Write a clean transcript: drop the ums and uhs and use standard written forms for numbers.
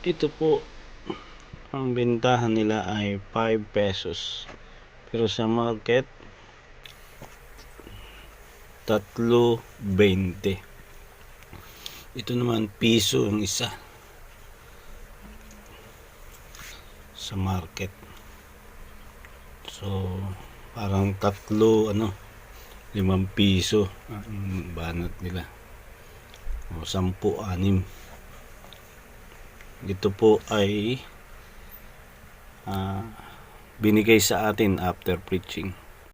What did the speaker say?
Ito po, ang bentahan nila ay 5 pesos. Pero sa market, 3.20. Ito naman, piso ang isa. Sa market. So, parang 5 piso ang banat nila. O 10, 6. Ito po ay binigay sa atin after preaching.